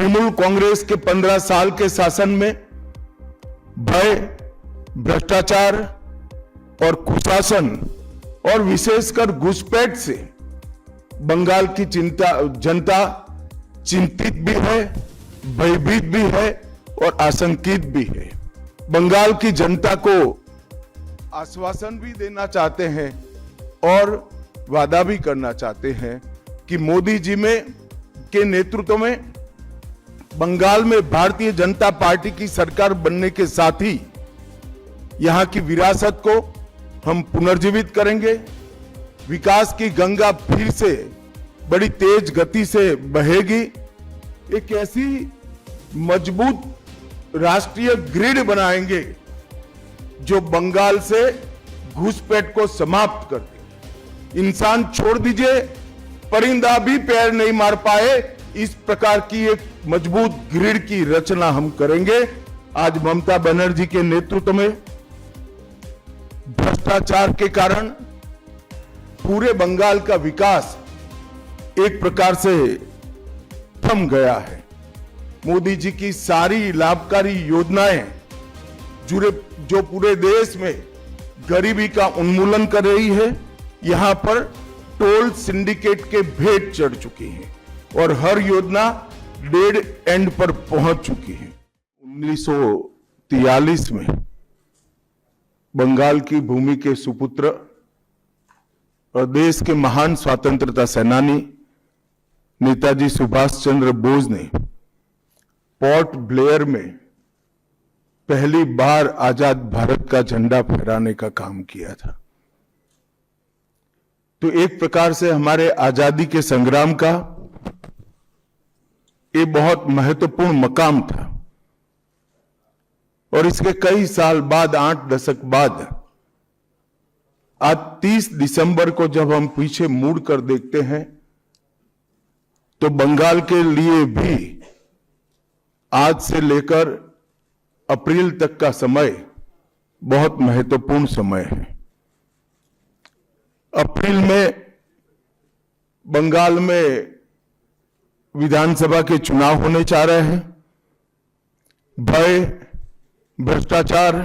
तृणमूल कांग्रेस के 15 साल के शासन में भय, भ्रष्टाचार और कुशासन और विशेषकर घुसपैठ से बंगाल की जनता चिंतित भी है, भयभीत भी है और आशंकित भी है। बंगाल की जनता को आश्वासन भी देना चाहते हैं और वादा भी करना चाहते हैं कि मोदी जी के नेतृत्व में बंगाल में भारतीय जनता पार्टी की सरकार बनने के साथ ही यहां की विरासत को हम पुनर्जीवित करेंगे। विकास की गंगा फिर से बड़ी तेज गति से बहेगी। एक ऐसी मजबूत राष्ट्रीय ग्रिड बनाएंगे जो बंगाल से घुसपैठ को समाप्त कर दे। इंसान छोड़ दीजिए, परिंदा भी पैर नहीं मार पाए, इस प्रकार की एक मजबूत ग्रिड की रचना हम करेंगे। आज ममता बनर्जी के नेतृत्व में भ्रष्टाचार के कारण पूरे बंगाल का विकास एक प्रकार से थम गया है। मोदी जी की सारी लाभकारी योजनाएं जो पूरे देश में गरीबी का उन्मूलन कर रही है, यहां पर टोल सिंडिकेट के भेंट चढ़ चुकी हैं और हर योजना डेड एंड पर पहुंच चुकी है। 1943 में बंगाल की भूमि के सुपुत्र और देश के महान स्वतंत्रता सेनानी नेताजी सुभाष चंद्र बोस ने पोर्ट ब्लेयर में पहली बार आजाद भारत का झंडा फहराने का काम किया था। तो एक प्रकार से हमारे आजादी के संग्राम का ये बहुत महत्वपूर्ण मकाम था और इसके कई साल बाद, 8 दशक बाद, आज 30 दिसंबर को जब हम पीछे मुड़ कर देखते हैं तो बंगाल के लिए भी आज से लेकर अप्रैल तक का समय बहुत महत्वपूर्ण समय है। अप्रैल में बंगाल में विधानसभा के चुनाव होने जा रहे हैं। भय, भ्रष्टाचार,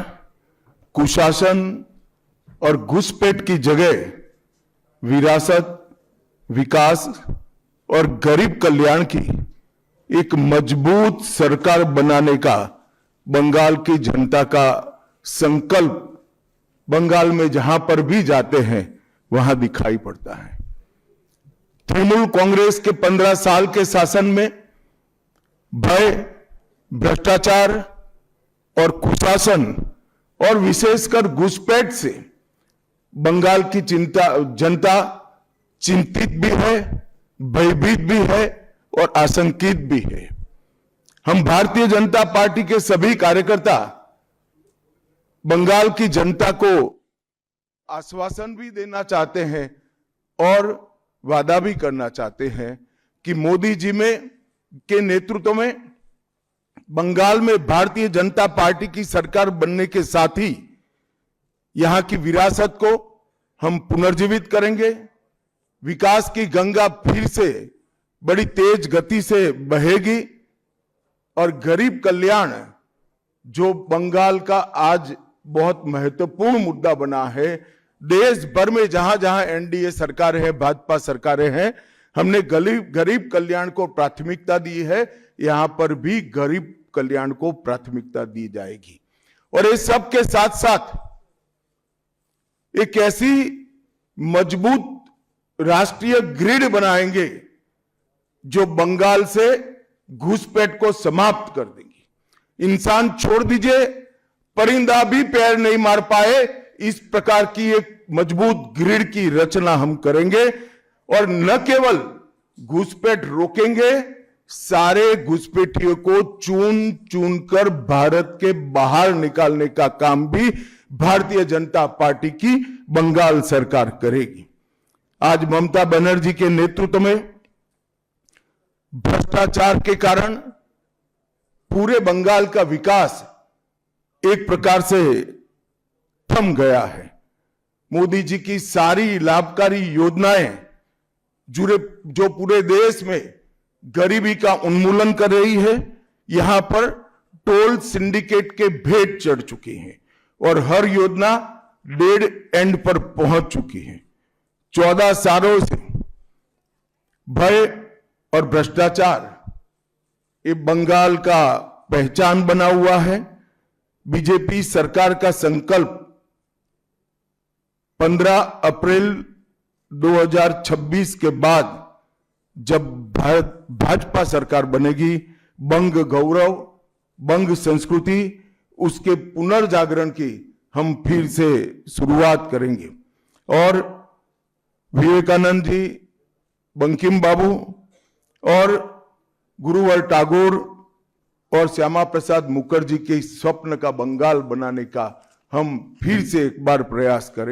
कुशासन और घुसपैठ की जगह विरासत, विकास और गरीब कल्याण की एक मजबूत सरकार बनाने का बंगाल की जनता का संकल्प बंगाल में जहां पर भी जाते हैं वहां दिखाई पड़ता है। तृणमूल कांग्रेस के 15 साल के शासन में भय, भ्रष्टाचार और कुशासन और विशेषकर घुसपैठ से बंगाल की जनता चिंतित भी है, भयभीत भी है और आशंकित भी है। हम भारतीय जनता पार्टी के सभी कार्यकर्ता बंगाल की जनता को आश्वासन भी देना चाहते हैं और वादा भी करना चाहते हैं कि मोदी जी के नेतृत्व में बंगाल में भारतीय जनता पार्टी की सरकार बनने के साथ ही यहां की विरासत को हम पुनर्जीवित करेंगे। विकास की गंगा फिर से बड़ी तेज गति से बहेगी और गरीब कल्याण जो बंगाल का आज बहुत महत्वपूर्ण मुद्दा बना है, देश भर में जहां जहां एनडीए सरकार है, भाजपा सरकारें हैं, हमने गरीब कल्याण को प्राथमिकता दी है। यहां पर भी गरीब कल्याण को प्राथमिकता दी जाएगी और इस सब के साथ साथ एक ऐसी मजबूत राष्ट्रीय ग्रिड बनाएंगे जो बंगाल से घुसपैठ को समाप्त कर देंगी। इंसान छोड़ दीजिए, परिंदा भी पैर नहीं मार पाए, इस प्रकार की एक मजबूत ग्रिड की रचना हम करेंगे और न केवल घुसपैठ रोकेंगे, सारे घुसपैठियों को चुन चुन कर भारत के बाहर निकालने का काम भी भारतीय जनता पार्टी की बंगाल सरकार करेगी। आज ममता बनर्जी के नेतृत्व में भ्रष्टाचार के कारण पूरे बंगाल का विकास एक प्रकार से थम गया है। मोदी जी की सारी लाभकारी योजनाएं जो पूरे देश में गरीबी का उन्मूलन कर रही है। यहां पर टोल सिंडिकेट के भेद चढ़ चुके हैं और हर योजना डेड एंड पर पहुंच चुकी है। 14 सालों से भय और भ्रष्टाचार ये बंगाल का पहचान बना हुआ है। बीजेपी सरकार का संकल्प 15 अप्रैल 2026 के बाद जब भाजपा सरकार बनेगी, बंग गौरव, बंग संस्कृति, उसके पुनर्जागरण की हम फिर से शुरुआत करेंगे। और विवेकानंद जी, बंकिम बाबू और गुरुवर टैगोर और श्यामा प्रसाद मुखर्जी के स्वप्न का बंगाल बनाने का हम फिर से एक बार प्रयास करें।